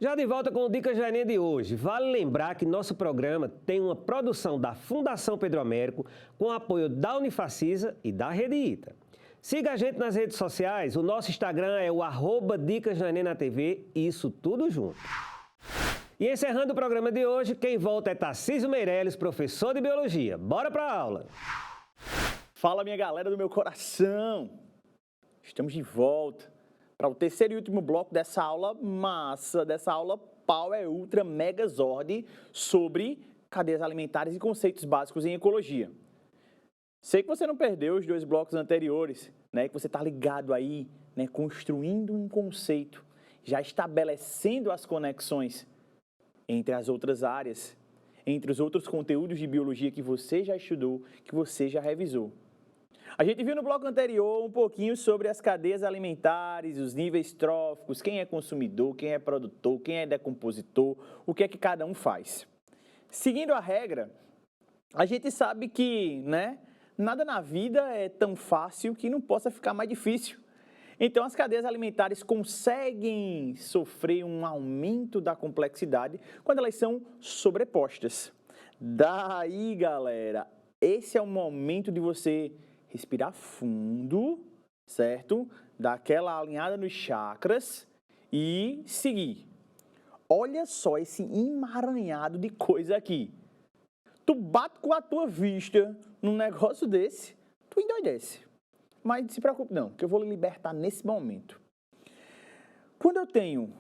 Já de volta com o Dicas do Enem de hoje. Vale lembrar que nosso programa tem uma produção da Fundação Pedro Américo com apoio da Unifacisa e da Rede ITA. Siga a gente nas redes sociais, o nosso Instagram é o @Dicas do Enem na TV, isso tudo junto. E encerrando o programa de hoje, quem volta é Tarcísio Meirelles, professor de Biologia. Bora para a aula! Fala, minha galera do meu coração! Estamos de volta para o terceiro e último bloco dessa aula massa, dessa aula Power Ultra Megazord sobre cadeias alimentares e conceitos básicos em ecologia. Sei que você não perdeu os dois blocos anteriores, né? Que você está ligado aí, né? Construindo um conceito, já estabelecendo as conexões entre as outras áreas, entre os outros conteúdos de biologia que você já estudou, que você já revisou. A gente viu no bloco anterior um pouquinho sobre as cadeias alimentares, os níveis tróficos, quem é consumidor, quem é produtor, quem é decompositor, o que é que cada um faz. Seguindo a regra, a gente sabe que, né, nada na vida é tão fácil que não possa ficar mais difícil. Então, as cadeias alimentares conseguem sofrer um aumento da complexidade quando elas são sobrepostas. Daí, galera, esse é o momento de você respirar fundo, certo? Dar aquela alinhada nos chakras e seguir. Olha só esse emaranhado de coisa aqui. Tu bate com a tua vista num negócio desse, tu endoidece. Mas não se preocupe não, que eu vou lhe libertar nesse momento. Quando eu tenho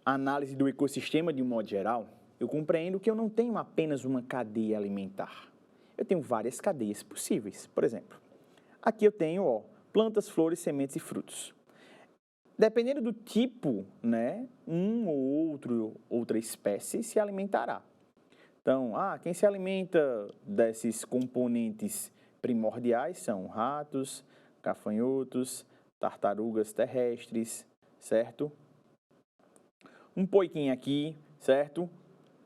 a análise do ecossistema de um modo geral, eu compreendo que eu não tenho apenas uma cadeia alimentar. Eu tenho várias cadeias possíveis. Por exemplo, aqui eu tenho plantas, flores, sementes e frutos. Dependendo do tipo, né, outra espécie se alimentará. Então, quem se alimenta desses componentes primordiais são ratos, gafanhotos, tartarugas terrestres, certo? Um poiquinho aqui, certo?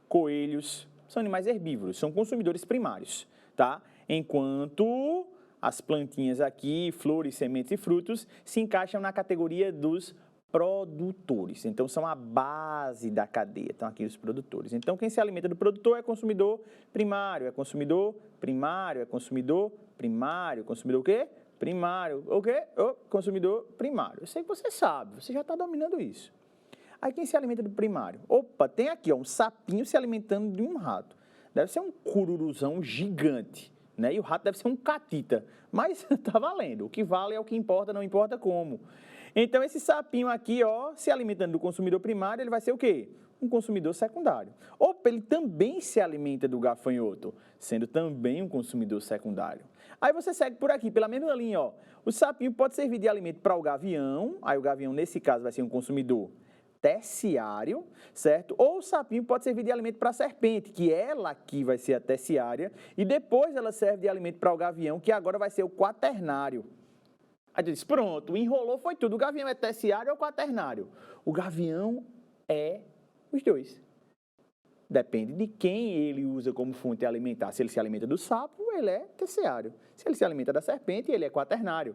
Coelhos, são animais herbívoros, são consumidores primários, tá? Enquanto as plantinhas aqui, flores, sementes e frutos, se encaixam na categoria dos produtores. Então, são a base da cadeia. Estão aqui os produtores. Então, quem se alimenta do produtor é consumidor primário. É consumidor primário. É consumidor primário. Consumidor o quê? Primário. O quê? Consumidor primário. Eu sei que você sabe. Você já está dominando isso. Aí, quem se alimenta do primário? Opa, tem aqui um sapinho se alimentando de um rato. Deve ser um cururuzão gigante. Né? E o rato deve ser um catita, mas tá valendo. O que vale é o que importa, não importa como. Então, esse sapinho aqui, se alimentando do consumidor primário, ele vai ser o quê? Um consumidor secundário. Opa, ele também se alimenta do gafanhoto, sendo também um consumidor secundário. Aí você segue por aqui, pela mesma linha, o sapinho pode servir de alimento para o gavião, aí o gavião, nesse caso, vai ser um consumidor terciário, certo? Ou o sapinho pode servir de alimento para a serpente, que ela aqui vai ser a terciária, e depois ela serve de alimento para o gavião, que agora vai ser o quaternário. Aí diz, pronto, enrolou, foi tudo. O gavião é terciário ou quaternário? O gavião é os dois. Depende de quem ele usa como fonte alimentar. Se ele se alimenta do sapo, ele é terciário. Se ele se alimenta da serpente, ele é quaternário.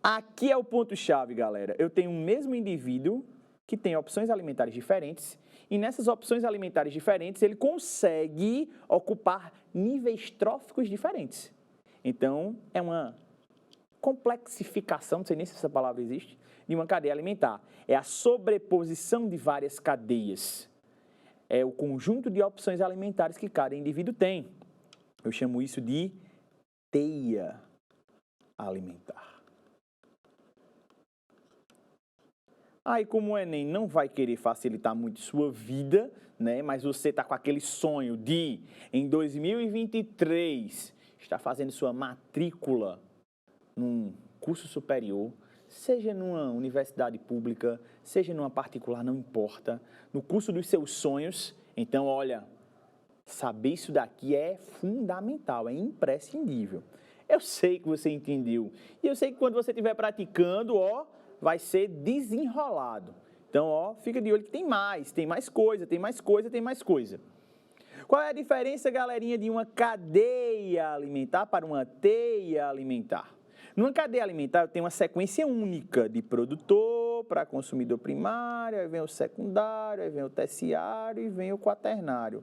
Aqui é o ponto-chave, galera. Eu tenho o mesmo indivíduo que tem opções alimentares diferentes, e nessas opções alimentares diferentes, ele consegue ocupar níveis tróficos diferentes. Então, é uma complexificação, não sei nem se essa palavra existe, de uma cadeia alimentar. É a sobreposição de várias cadeias. É o conjunto de opções alimentares que cada indivíduo tem. Eu chamo isso de teia alimentar. Aí, como o Enem não vai querer facilitar muito sua vida, né? Mas você está com aquele sonho de, em 2023, estar fazendo sua matrícula num curso superior, seja numa universidade pública, seja numa particular, não importa, no curso dos seus sonhos. Então, olha, saber isso daqui é fundamental, é imprescindível. Eu sei que você entendeu. E eu sei que quando você estiver praticando, vai ser desenrolado. Então, fica de olho que tem mais coisa, tem mais coisa, tem mais coisa. Qual é a diferença, galerinha, de uma cadeia alimentar para uma teia alimentar? Numa cadeia alimentar, eu tenho uma sequência única de produtor para consumidor primário, aí vem o secundário, aí vem o terciário e vem o quaternário.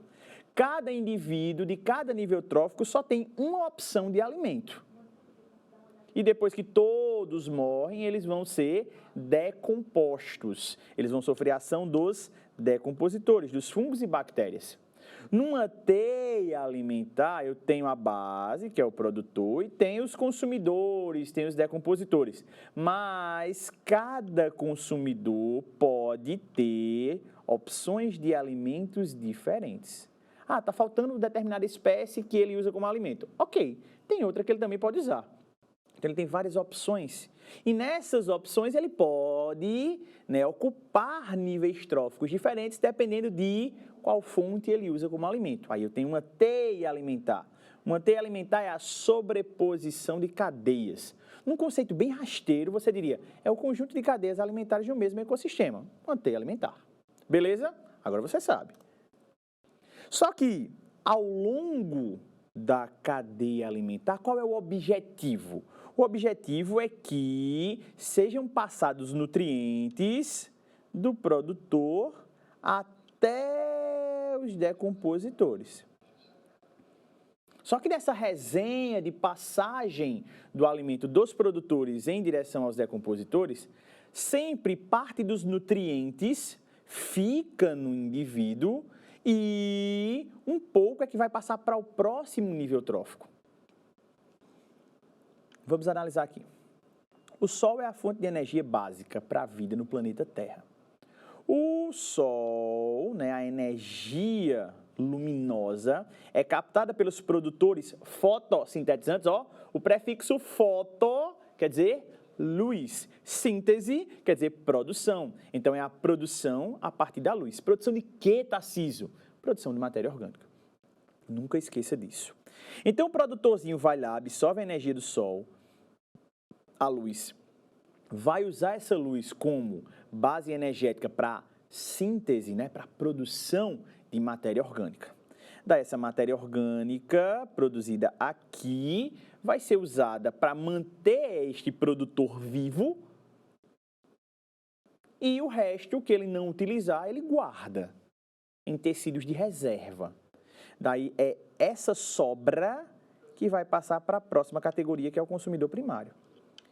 Cada indivíduo de cada nível trófico só tem uma opção de alimento. E depois que todos morrem, eles vão ser decompostos. Eles vão sofrer a ação dos decompositores, dos fungos e bactérias. Numa teia alimentar, eu tenho a base, que é o produtor, e tenho os consumidores, tenho os decompositores. Mas cada consumidor pode ter opções de alimentos diferentes. Ah, está faltando determinada espécie que ele usa como alimento. Ok, tem outra que ele também pode usar. Então, ele tem várias opções. E nessas opções, ele pode, né, ocupar níveis tróficos diferentes, dependendo de qual fonte ele usa como alimento. Aí eu tenho uma teia alimentar. Uma teia alimentar é a sobreposição de cadeias. Num conceito bem rasteiro, você diria, é o conjunto de cadeias alimentares de um mesmo ecossistema. Uma teia alimentar. Beleza? Agora você sabe. Só que, ao longo da cadeia alimentar, qual é o objetivo? O objetivo é que sejam passados nutrientes do produtor até os decompositores. Só que nessa resenha de passagem do alimento dos produtores em direção aos decompositores, sempre parte dos nutrientes fica no indivíduo e um pouco é que vai passar para o próximo nível trófico. Vamos analisar aqui. O Sol é a fonte de energia básica para a vida no planeta Terra. O Sol, né, a energia luminosa, é captada pelos produtores fotossintetizantes. Ó, o prefixo foto quer dizer luz. Síntese quer dizer produção. Então, é a produção a partir da luz. Produção de quê, Tarcísio? Produção de matéria orgânica. Nunca esqueça disso. Então, o produtorzinho vai lá, absorve a energia do Sol, a luz, vai usar essa luz como base energética para síntese, né, para produção de matéria orgânica. Daí, essa matéria orgânica produzida aqui vai ser usada para manter este produtor vivo e o resto que ele não utilizar, ele guarda em tecidos de reserva. Daí é essa sobra que vai passar para a próxima categoria, que é o consumidor primário,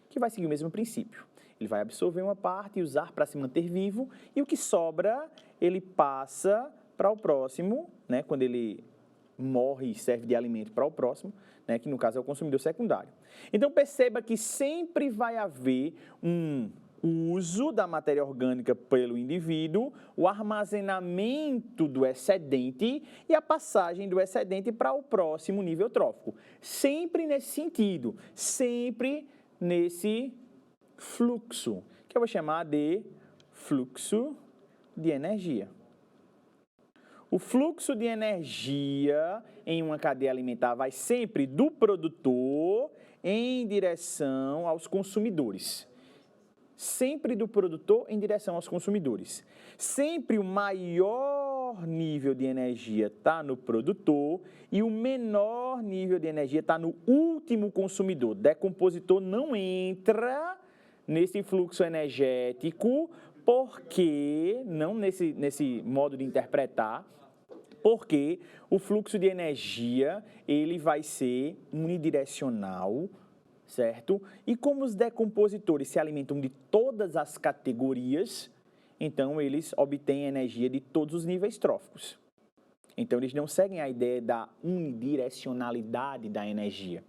que vai seguir o mesmo princípio. Ele vai absorver uma parte e usar para se manter vivo, e o que sobra, ele passa para o próximo, né, quando ele morre e serve de alimento para o próximo, né, que no caso é o consumidor secundário. Então, perceba que sempre vai haver um uso da matéria orgânica pelo indivíduo, o armazenamento do excedente e a passagem do excedente para o próximo nível trófico. Sempre nesse sentido, sempre nesse fluxo, que eu vou chamar de fluxo de energia. O fluxo de energia em uma cadeia alimentar vai sempre do produtor em direção aos consumidores. Sempre do produtor em direção aos consumidores. Sempre o maior nível de energia está no produtor e o menor nível de energia está no último consumidor. Decompositor não entra nesse fluxo energético, porque, não nesse modo de interpretar, porque o fluxo de energia ele vai ser unidirecional, certo? E como os decompositores se alimentam de todas as categorias, então eles obtêm energia de todos os níveis tróficos. Então eles não seguem a ideia da unidirecionalidade da energia.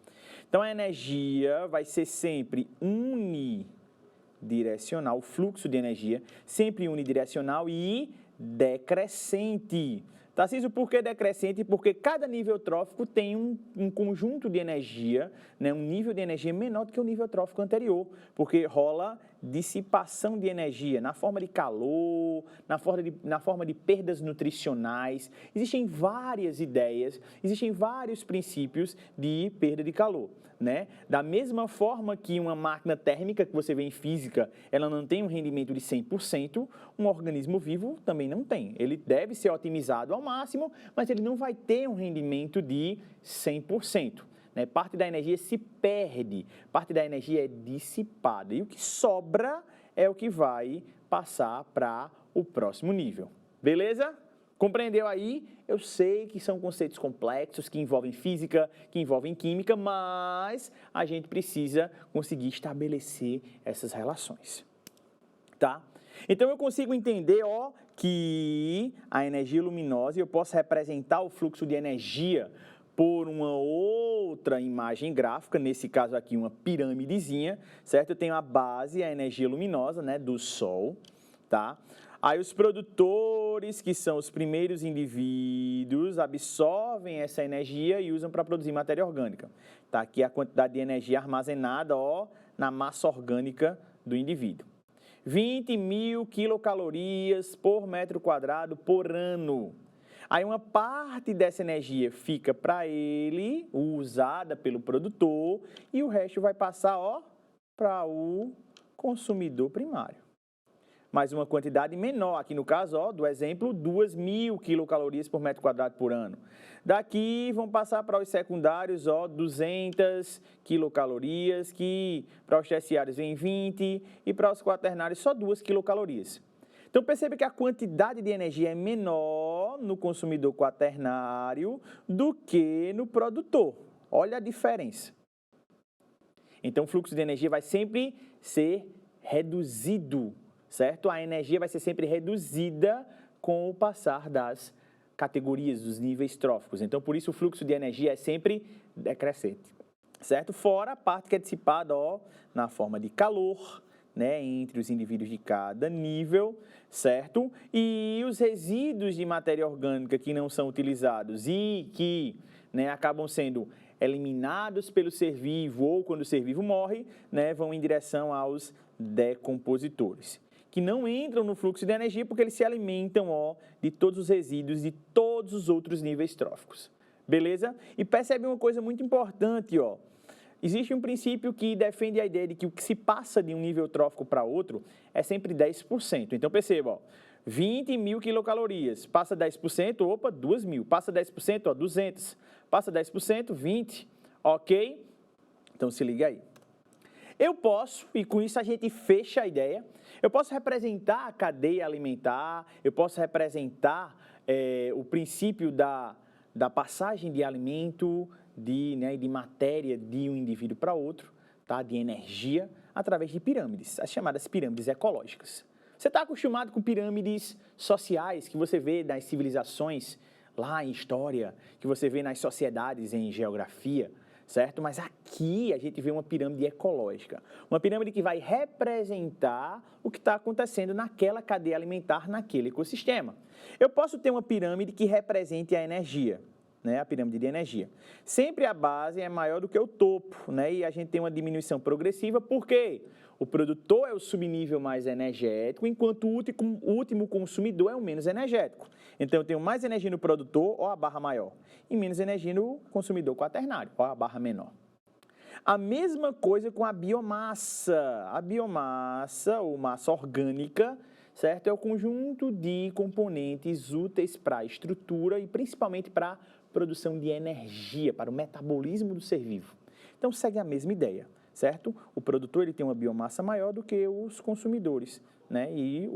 Então a energia vai ser sempre unidirecional, o fluxo de energia sempre unidirecional e decrescente. Tarcísio, por que decrescente? Porque cada nível trófico tem um conjunto de energia, né, um nível de energia menor do que o nível trófico anterior, porque rola dissipação de energia na forma de calor, na forma de perdas nutricionais. Existem várias ideias, existem vários princípios de perda de calor, né? Da mesma forma que uma máquina térmica que você vê em física, ela não tem um rendimento de 100%, um organismo vivo também não tem. Ele deve ser otimizado ao máximo, mas ele não vai ter um rendimento de 100%. né? Parte da energia se perde, parte da energia é dissipada. E o que sobra é o que vai passar para o próximo nível. Beleza? Compreendeu aí? Eu sei que são conceitos complexos, que envolvem física, que envolvem química, mas a gente precisa conseguir estabelecer essas relações, tá? Então, eu consigo entender, ó, que a energia luminosa, eu posso representar o fluxo de energia por uma outra imagem gráfica, nesse caso aqui uma pirâmidezinha, certo? Eu tenho a base, a energia luminosa, né, do Sol, tá? Aí os produtores, que são os primeiros indivíduos, absorvem essa energia e usam para produzir matéria orgânica. Tá aqui a quantidade de energia armazenada, ó, na massa orgânica do indivíduo. 20 mil quilocalorias por metro quadrado por ano. Aí uma parte dessa energia fica para ele, usada pelo produtor, e o resto vai passar, ó, para o consumidor primário. Mas uma quantidade menor, aqui no caso, ó, do exemplo, 2.000 quilocalorias por metro quadrado por ano. Daqui vão passar para os secundários, ó, 200 quilocalorias, que para os terciários vem 20 e para os quaternários só 2 quilocalorias. Então perceba que a quantidade de energia é menor no consumidor quaternário do que no produtor. Olha a diferença. Então o fluxo de energia vai sempre ser reduzido, certo? A energia vai ser sempre reduzida com o passar das categorias, dos níveis tróficos. Então, por isso, o fluxo de energia é sempre decrescente, certo? Fora a parte que é dissipada, ó, na forma de calor, né, entre os indivíduos de cada nível, certo? E os resíduos de matéria orgânica que não são utilizados e que, né, acabam sendo eliminados pelo ser vivo ou quando o ser vivo morre, né, vão em direção aos decompositores, que não entram no fluxo de energia porque eles se alimentam, ó, de todos os resíduos de todos os outros níveis tróficos. Beleza? E percebe uma coisa muito importante, ó. Existe um princípio que defende a ideia de que o que se passa de um nível trófico para outro é sempre 10%. Então perceba, ó, 20 mil quilocalorias, passa 10%, opa, 2.000. Passa 10%, ó, 200. Passa 10%, 20. Ok? Então se liga aí. Eu posso, e com isso a gente fecha a ideia, eu posso representar a cadeia alimentar, eu posso representar o princípio da passagem de alimento, de matéria de um indivíduo para outro, tá? De energia, através de pirâmides, as chamadas pirâmides ecológicas. Você está acostumado com pirâmides sociais que você vê nas civilizações lá em história, que você vê nas sociedades em geografia, certo? Mas aqui a gente vê uma pirâmide ecológica, uma pirâmide que vai representar o que está acontecendo naquela cadeia alimentar, naquele ecossistema. Eu posso ter uma pirâmide que represente a energia, né? A pirâmide de energia. Sempre a base é maior do que o topo, né? E a gente tem uma diminuição progressiva, por quê? O produtor é o subnível mais energético, enquanto o último consumidor é o menos energético. Então, eu tenho mais energia no produtor, ó a barra maior, e menos energia no consumidor quaternário, ó a barra menor. A mesma coisa com a biomassa. A biomassa, ou massa orgânica, certo? É o conjunto de componentes úteis para a estrutura e principalmente para a produção de energia, para o metabolismo do ser vivo. Então, segue a mesma ideia, certo? O produtor ele tem uma biomassa maior do que os consumidores, né? E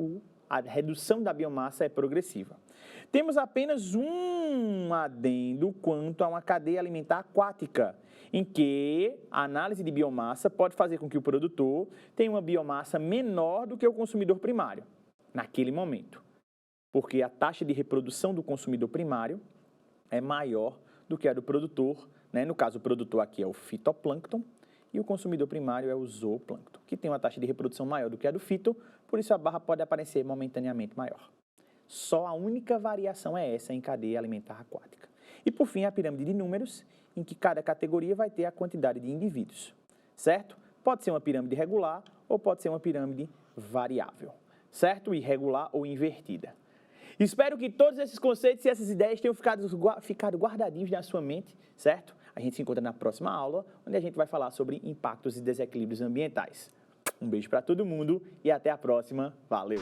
a redução da biomassa é progressiva. Temos apenas um adendo quanto a uma cadeia alimentar aquática, em que a análise de biomassa pode fazer com que o produtor tenha uma biomassa menor do que o consumidor primário, naquele momento, porque a taxa de reprodução do consumidor primário é maior do que a do produtor, né? No caso, o produtor aqui é o fitoplâncton e o consumidor primário é o zooplâncton, que tem uma taxa de reprodução maior do que a do fito, por isso a barra pode aparecer momentaneamente maior. Só a única variação é essa em cadeia alimentar aquática. E por fim, a pirâmide de números, em que cada categoria vai ter a quantidade de indivíduos, certo? Pode ser uma pirâmide regular ou pode ser uma pirâmide variável, certo? Irregular ou invertida. Espero que todos esses conceitos e essas ideias tenham ficado guardadinhos na sua mente, certo? A gente se encontra na próxima aula, onde a gente vai falar sobre impactos e desequilíbrios ambientais. Um beijo para todo mundo e até a próxima. Valeu!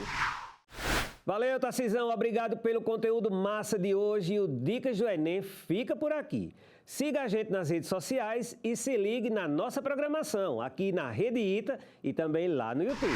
Valeu, Tarcisão. Obrigado pelo conteúdo massa de hoje. E o Dicas do Enem fica por aqui. Siga a gente nas redes sociais e se ligue na nossa programação aqui na Rede Ita e também lá no YouTube.